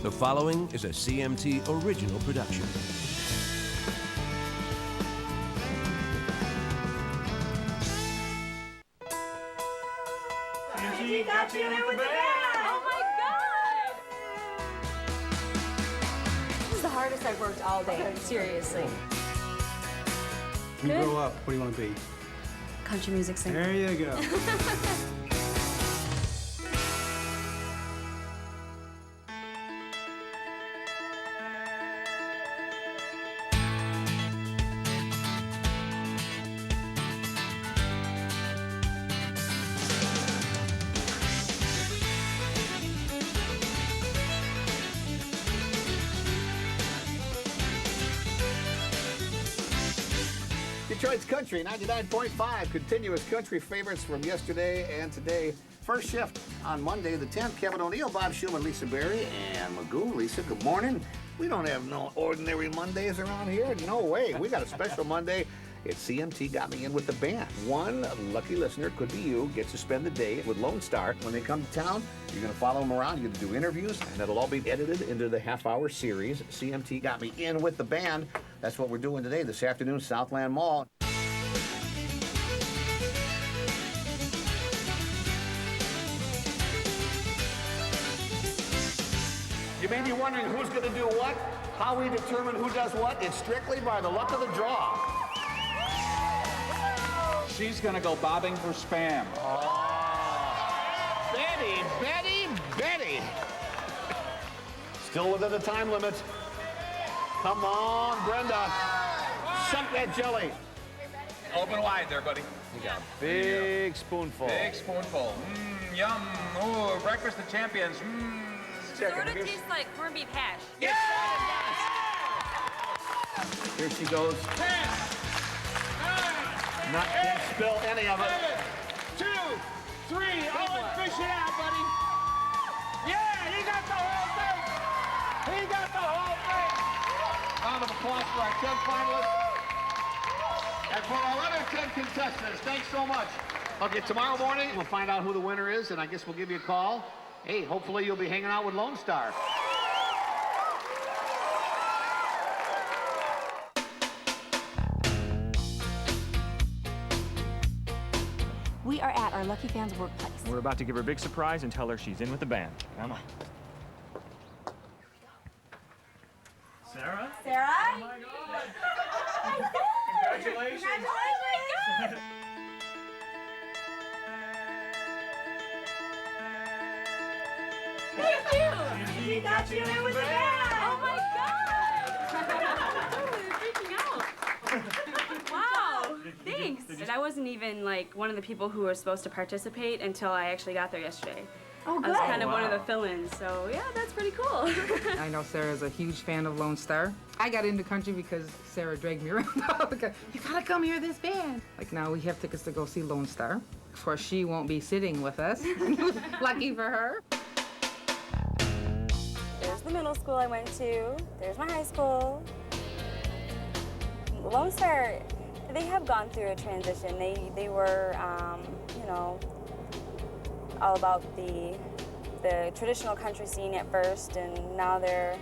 The following is a CMT original production. CMT got you in with the band! Oh my God! This is the hardest I've worked all day, seriously. When you grow up, what do you want to be? Country music singer. There you go. Detroit's Country 99.5, continuous country favorites from yesterday and today. First shift on Monday the 10th, Kevin O'Neill, Bob Schumann, Lisa Berry, and Magoo. Lisa, good morning. We don't have no ordinary Mondays around here. No way. We got a special Monday. It's CMT Got Me In with the Band. One lucky listener, could be you, gets to spend the day with Lonestar. When they come to town, you're going to follow them around. You're going to do interviews, and it'll all be edited into the half-hour series. CMT Got Me In with the Band. That's what we're doing today, this afternoon, Southland Mall. You may be wondering who's going to do what, how we determine who does what. It's strictly by the luck of the draw. She's gonna go bobbing for spam. Oh. Betty. Still within the time limit. Come on, Brenda. Suck that jelly. Open wide there, buddy. You got a big spoonful. Big spoonful. Yum. Ooh, breakfast of champions. Sort of tastes like corned beef hash. Yeah! Here she goes. 10, 9, Not gonna spill any of it. 2, 3. Oh, fish it out, buddy. Yeah, he got the whole thing. He got the whole thing. Round of applause for our 10 finalists. And for our other 10 contestants, thanks so much. Okay, tomorrow morning, we'll find out who the winner is, and I guess we'll give you a call. Hey, hopefully you'll be hanging out with Lonestar. We are at our lucky fan's workplace. We're about to give her a big surprise and tell her she's in with the band. Come on. Sarah? Sarah? Oh my God! Congratulations! Congratulations! Thank you! He got you in with the band. Oh my God! Freaking out. Wow, thanks. And I wasn't even like one of the people who were supposed to participate until I actually got there yesterday. Oh, I was kind of one of the fill-ins, so yeah, that's pretty cool. I know Sarah's a huge fan of Lonestar. I got into country because Sarah dragged me around. You gotta come hear this band. Like now we have tickets to go see Lonestar. Of course, she won't be sitting with us. Lucky for her. There's the middle school I went to. There's my high school. Lonestar, they have gone through a transition. They were, you know, all about the traditional country scene at first, and now they're,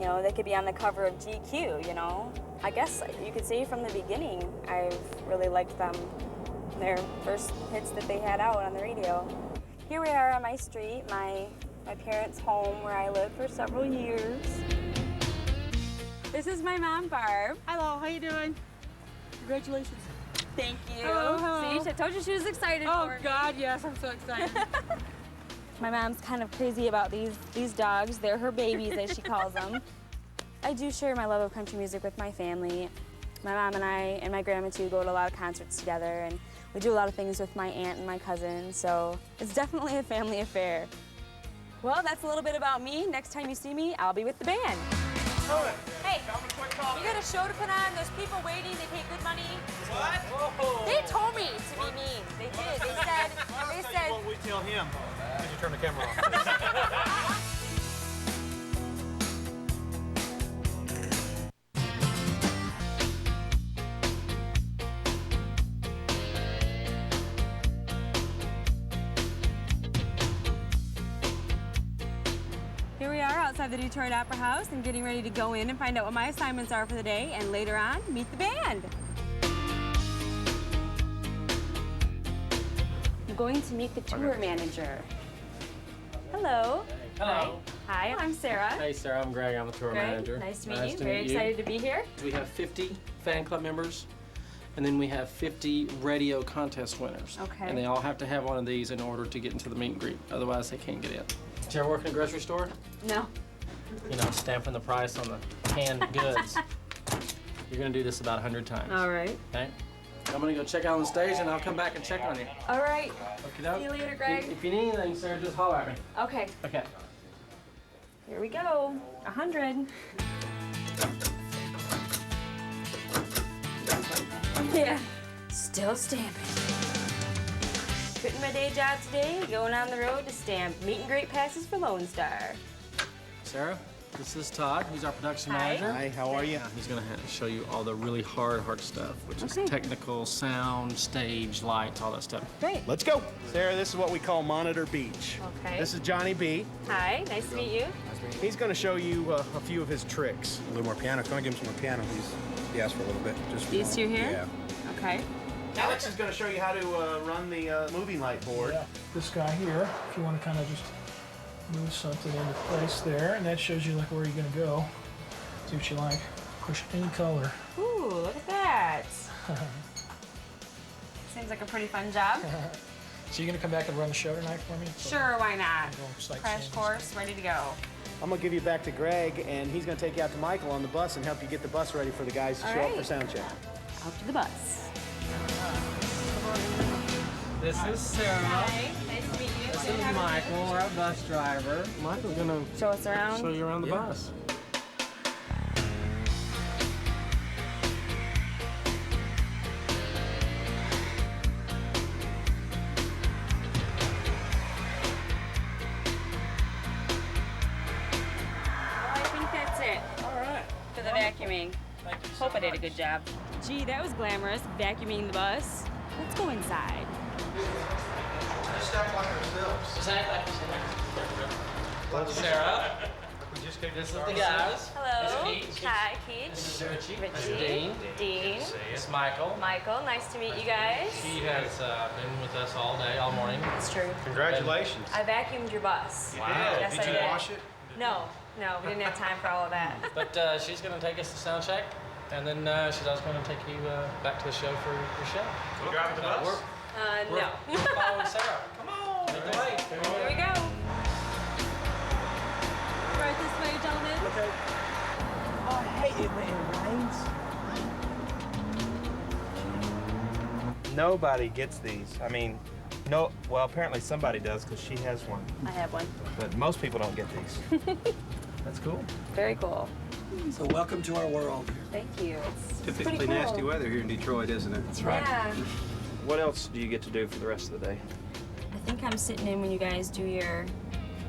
you know, they could be on the cover of GQ, you know. I guess you could say from the beginning, I've really liked them, their first hits that they had out on the radio. Here we are on my street, my parents' home where I lived for several years. This is my mom, Barb. Hello, how you doing? Congratulations. Thank you. Oh. See, I told you she was excited Oh for me. God, yes, I'm so excited. My mom's kind of crazy about these dogs. They're her babies, as she calls them. I do share my love of country music with my family. My mom and I and my grandma too go to a lot of concerts together, and we do a lot of things with my aunt and my cousin, so it's definitely a family affair. Well, that's a little bit about me. Next time you see me, I'll be with the band. Hey, you got a show to put on. There's people waiting. They pay good money. What? They told me to be mean. They did. They said. What we tell him. Did you turn the camera off? Here we are outside the Detroit Opera House and getting ready to go in and find out what my assignments are for the day, and later on, meet the band. I'm going to meet the tour manager. Hello. Hello. Hi, I'm Sarah. Hey, Sarah. I'm Greg. I'm the tour manager. Nice to meet you. Very excited to be here. We have 50 fan club members, and then we have 50 radio contest winners. Okay. And they all have to have one of these in order to get into the meet and greet. Otherwise, they can't get in. Did you ever work in a grocery store? No. You know, stamping the price on the canned goods. You're gonna do this about 100 times. All right. Okay? I'm gonna go check out on the stage, and I'll come back and check on you. All right. Okey-doke. See you later, Greg. If you need anything, Sarah, just holler at me. Okay. Okay. Here we go. 100. Yeah. Still stamping. Quitting my day job today, going on the road to stamp meet and greet passes for Lonestar. Sarah, this is Todd. He's our production Hi. manager. Hi, how are you? He's gonna show you all the really hard stuff, which Okay. is technical, sound, stage, lights, all that stuff. Great. Let's go. Sarah, this is what we call Monitor Beach. Okay. This is Johnny B. Hi, nice to meet you. He's going to show you a few of his tricks. A little more piano. Can I give him some more piano? He asked for a little bit. Just for These two here? Yeah. Okay. Alex is going to show you how to run the moving light board. Yeah. This guy here, if you want to kind of just move something into place there, and that shows you like where you're going to go. Do what you like. Push any color. Ooh, look at that. Seems like a pretty fun job. So you're going to come back and run the show tonight for me? Sure, why not? Go sightseeing Crash and course, ready to go. I'm going to give you back to Greg, and he's going to take you out to Michael on the bus and help you get the bus ready for the guys to All show up right. for sound check. Out to the bus. This is Sarah. Hi, nice to meet you. This is Michael, our bus driver. Michael's gonna Show us around. show you around the bus. I think that's it. All right. For the vacuuming. Thank you so Hope I did a much. good job. Gee, that was glamorous, vacuuming the bus. Let's go inside. Just act like ourselves. Exactly. Sarah. This is the guys. Hello. This is Keith. Hi, Keith. This is Richie. Richie. This is Dean. Dean. This is Michael. Michael, nice to meet you guys. He has been with us all day, all morning. It's true. Congratulations. I vacuumed your bus. Wow. Yes, Did I you did. wash it? No, we didn't have time for all of that. But she's going to take us to sound check, and then she's also going to take you back to the show for your show. You driving the bus? No. We're following Sarah. Come on. Lead the way. Here we go. Right this way, gentlemen. Okay. Oh, I hate it when it rains. Nobody gets these. I mean, no. Well, apparently somebody does because she has one. I have one. But most people don't get these. That's cool. Very cool. So welcome to our world. Thank you. It's Typically pretty cool. nasty weather here in Detroit, isn't it? That's right. Yeah. What else do you get to do for the rest of the day? I think I'm sitting in when you guys do your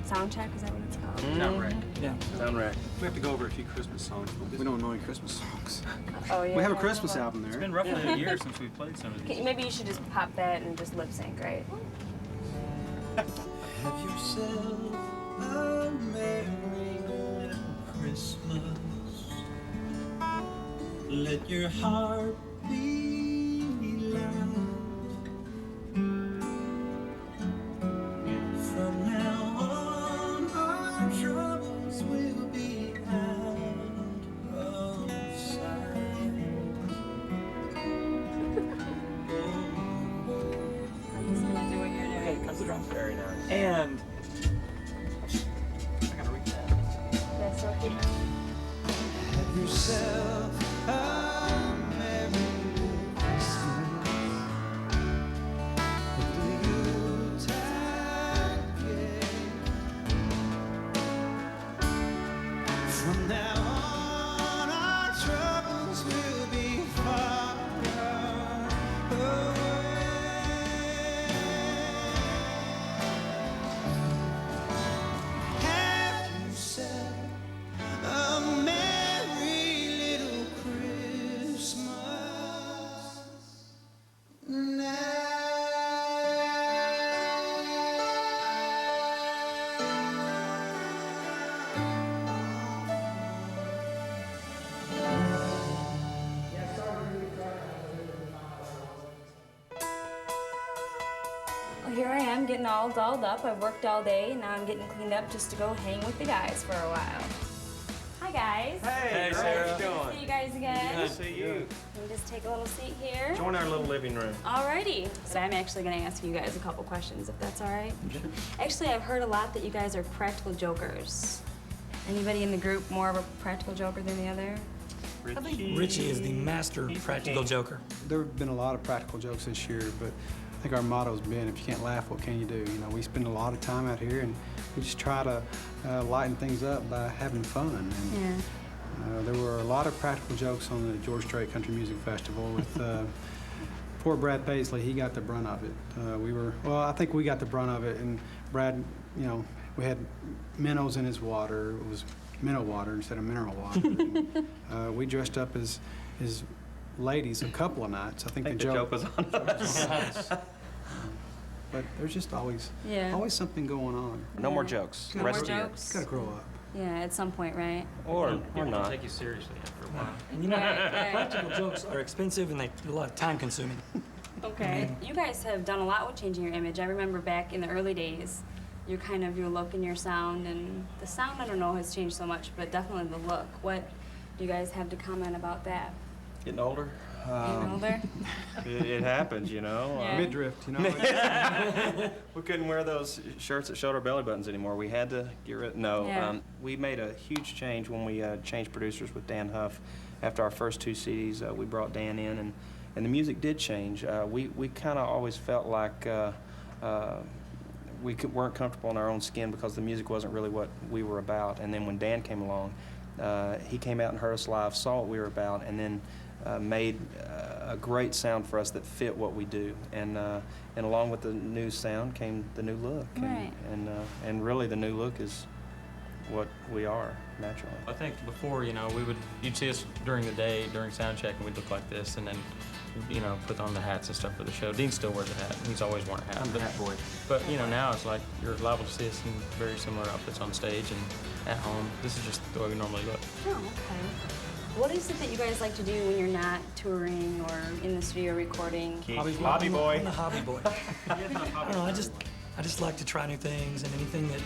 sound check. Is that what it's called? Sound wreck. Yeah, sound wreck. We have to go over a few Christmas songs. But we don't know any Christmas songs. Oh yeah. We have a Christmas album there. It's been roughly a year since we've played some of these. Okay, maybe you should just pop that and just lip sync, right? Have yourself a merry little Christmas. Let your heart be light. From now on, our troubles will be out of sight. Do what you're doing. Comes the drums. Very nice. And I gotta read that. That's so cute. Have yourself a merry Christmas. With the Yuletide gay. From now on, our troubles will be far away. Well, here I am getting all dolled up. I've worked all day, and now I'm getting cleaned up just to go hang with the guys for a while. Hi, guys. Hey, Sarah. How's it going? Good to see you guys again. Good to see you. Can we just take a little seat here? Join our little living room. Alrighty. So I'm actually going to ask you guys a couple questions, if that's all right. Actually, I've heard a lot that you guys are practical jokers. Anybody in the group more of a practical joker than the other? Richie is the master practical joker. There have been a lot of practical jokes this year, but I think our motto's been, if you can't laugh, what can you do? You know, we spend a lot of time out here, and we just try to lighten things up by having fun. And, there were a lot of practical jokes on the George Strait Country Music Festival with poor Brad Paisley. He got the brunt of it. I think we got the brunt of it, and Brad, you know, we had minnows in his water. It was minnow water instead of mineral water. And, we dressed up as ladies a couple of nights. I think the joke was on us. But there's just always something going on. No more jokes. No more jokes? Gotta grow up. Yeah, at some point, right? Or not. Take you seriously after a while. And you know, Right. practical jokes are expensive and they're a lot of time consuming. Okay. You guys have done a lot with changing your image. I remember back in the early days, your look and your sound, and the sound, I don't know, has changed so much, but definitely the look. What do you guys have to comment about that? Getting older. Getting older? It happens, you know. Yeah. Midriff, you know. We couldn't wear those shirts that showed our belly buttons anymore. We had to get rid. No, Yeah. We made a huge change when we changed producers with Dan Huff. After our first 2 CDs, we brought Dan in, and the music did change. We kind of always felt like we weren't comfortable in our own skin because the music wasn't really what we were about. And then when Dan came along, he came out and heard us live, saw what we were about, and then made a great sound for us that fit what we do. And along with the new sound came the new look. Right. And really the new look is what we are naturally. I think before, you know, you'd see us during the day, during sound check, and we'd look like this, and then, you know, put on the hats and stuff for the show. Dean still wears a hat. He's always worn a hat. I'm the hat boy. But, you know, now it's like you're liable to see us in very similar outfits on stage and at home. This is just the way we normally look. Oh, okay. What is it that you guys like to do when you're not touring or in the studio recording? Hobby boy. I'm the hobby boy. I don't know, I just like to try new things, and anything that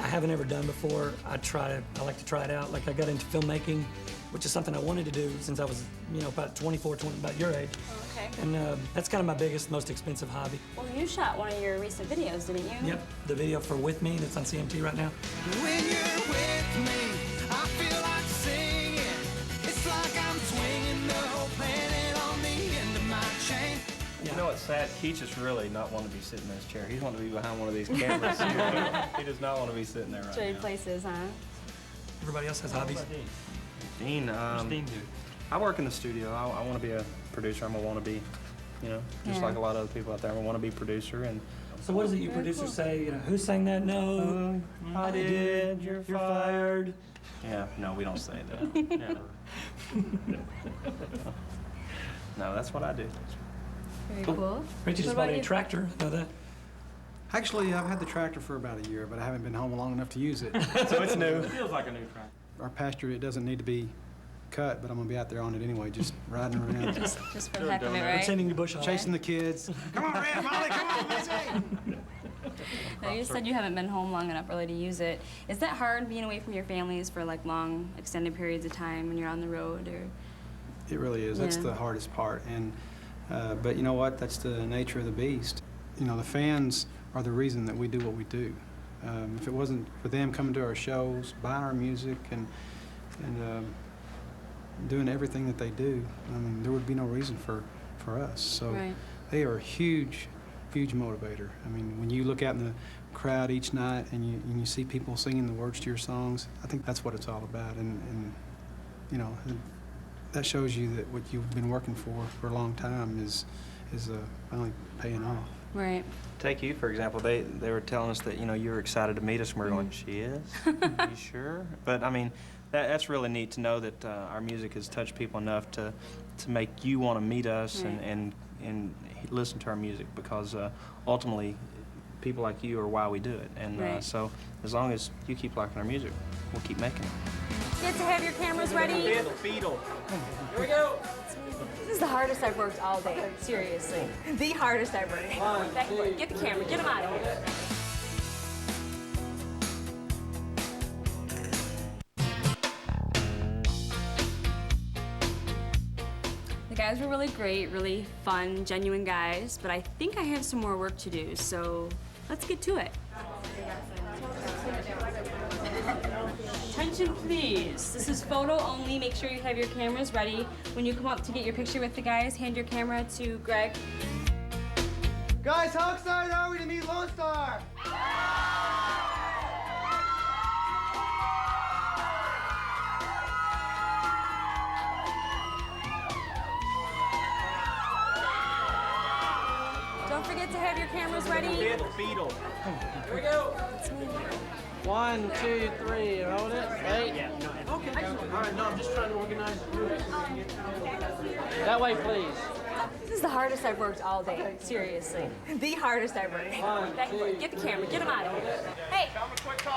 I haven't ever done before, I like to try it out. Like I got into filmmaking, which is something I wanted to do since I was, you know, about 24, about your age. Oh, okay. And that's kind of my biggest, most expensive hobby. Well, you shot one of your recent videos, didn't you? Yep, the video for With Me that's on CMT right now. When you're with me, I feel like singing. It's like I'm swinging the whole planet on the end of my chain. You know what's sad? Keach is really not wanting to be sitting in his chair. He's wanting to be behind one of these cameras. He does not want to be sitting there right Trade now. places, huh? Everybody else has hobbies. Dean, Dean do? I work in the studio. I want to be a producer. I'm a wannabe, you know, just Yeah. like a lot of other people out there. I'm a wannabe producer. And So what is it you producers say? You know, who sang that note? I did. You're fired. Yeah, no, we don't say that. Never. No, that's what I do. Very cool. Richie just What bought about a you? tractor. Know that? Actually, I've had the tractor for about a year, but I haven't been home long enough to use it. So it's new. It feels like a new track. Our pasture, it doesn't need to be cut, but I'm gonna be out there on it anyway, just riding around, Just for the heck of it, right? Pretending to bush hog. chasing the kids. Come on, Red Molly, come on, Missy! Now, you said you haven't been home long enough really to use it. Is that hard being away from your families for like long, extended periods of time when you're on the road, or? It really is. That's Yeah. the hardest part. And but you know what? That's the nature of the beast. You know, the fans are the reason that we do what we do. If it wasn't for them coming to our shows, buying our music, and doing everything that they do, I mean, there would be no reason for us. So Right. they are a huge motivator. I mean, when you look out in the crowd each night and you see people singing the words to your songs, I think that's what it's all about. And you know, that shows you that what you've been working for a long time is finally paying off. Right. Take you, for example. They were telling us that, you know, you were excited to meet us, and we were going, she is? You sure? But, I mean, that's really neat to know that our music has touched people enough to make you want to meet us Right. and listen to our music, because ultimately people like you are why we do it. And Right. so as long as you keep liking our music, we'll keep making it. Get to have your cameras ready. Beetle. Here we go. This is the hardest I've worked all day. Seriously. The hardest I've worked. Back and forth. Get the camera. Get them out of here. The guys were really great, really fun, genuine guys, but I think I have some more work to do, so let's get to it. Attention please. This is photo only. Make sure you have your cameras ready. When you come up to get your picture with the guys, hand your camera to Greg. Guys, how excited are we to meet Lonestar? Don't forget to have your cameras ready. Beetle. Here we go. 1, 2, 3. Hold it. Wait. Yeah. Okay. All right. No, I'm just trying to organize. That way, please. This is the hardest I've worked all day. Seriously. The hardest I've worked. Back and forth. Get the camera. Get them out of here. Hey,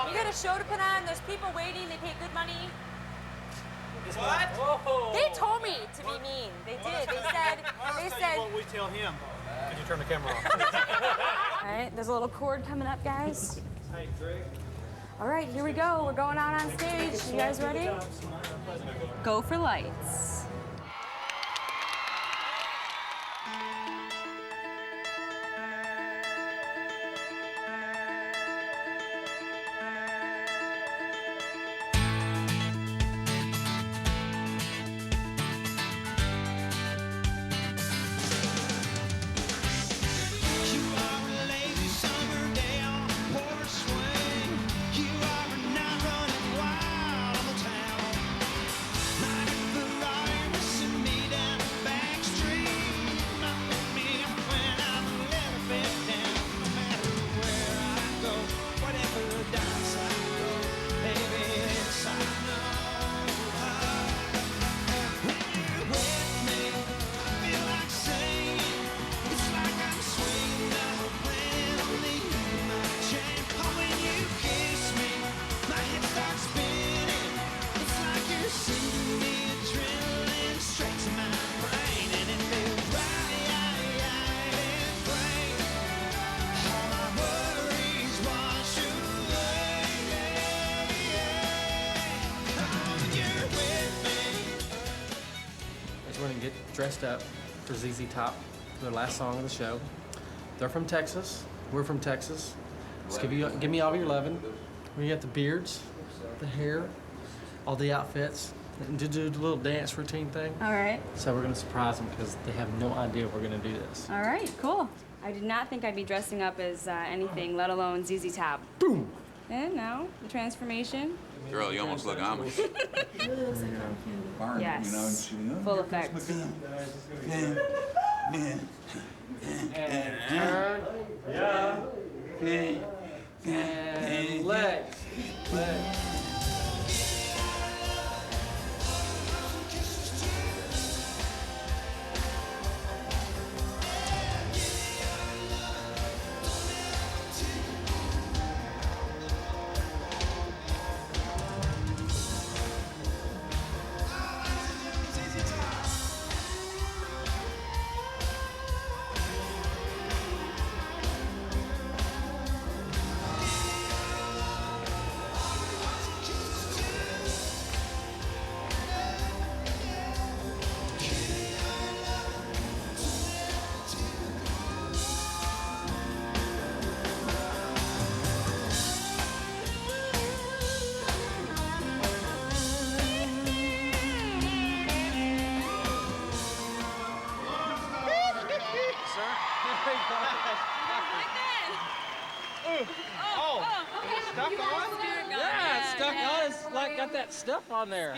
you got a show to put on. There's people waiting. They pay good money. What? Whoa. They told me to be mean. They did. They said. What we tell him. Could you turn the camera off? All right, there's a little chord coming up, guys. Hey, Greg. All right, here we go. We're going out on stage. You guys ready? Go for lights. We're gonna get dressed up for ZZ Top, their last song of the show. They're from Texas. We're from Texas. Just give me all your lovin'. We got the beards, the hair, all the outfits, and to do the little dance routine thing. All right. So we're gonna surprise them because they have no idea we're gonna do this. All right, cool. I did not think I'd be dressing up as anything, let alone ZZ Top. Boom! And now, the transformation. Girl, you almost look Amish. Yes. Full effect. And turn. Yeah. And legs. Legs. Got that stuff on there.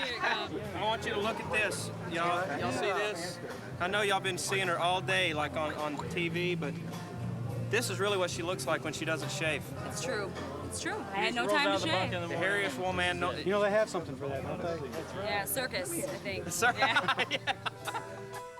I want you to look at this, y'all. Y'all see this? I know y'all been seeing her all day, like on TV, but this is really what she looks like when she doesn't shave. It's true. It's true. I had no time to shave. The hairiest woman. No, You know, they have something for that, don't they? Yeah, circus, I think. Yeah.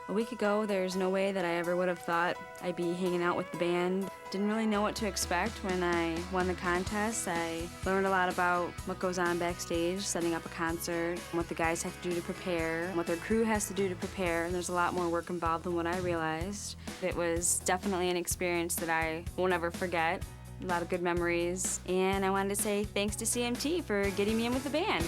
A week ago, there's no way that I ever would have thought I'd be hanging out with the band. Didn't really know what to expect when I won the contest. I learned a lot about what goes on backstage, setting up a concert, what the guys have to do to prepare, what their crew has to do to prepare, and there's a lot more work involved than what I realized. It was definitely an experience that I won't ever forget. A lot of good memories, and I wanted to say thanks to CMT for getting me in with the band.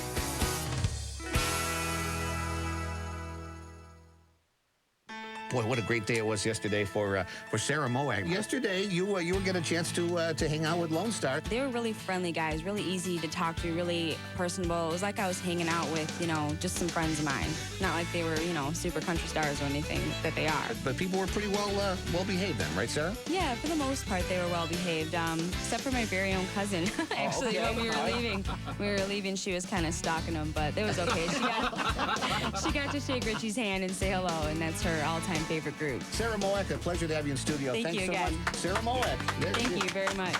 Boy, what a great day it was yesterday for Sarah Moag. Yesterday, you were getting a chance to hang out with Lonestar. They were really friendly guys, really easy to talk to, really personable. It was like I was hanging out with, just some friends of mine. Not like they were, super country stars or anything that they are. But people were pretty well behaved then, right, Sarah? Yeah, for the most part, they were well behaved, except for my very own cousin. Actually, okay. when we were leaving, she was kind of stalking him, but it was okay. She got to shake Richie's hand and say hello, and that's her all-time favorite group. Sarah Moag, a pleasure to have you in studio. Thank Thanks you so again. much. Sarah Moag. Thank you very much.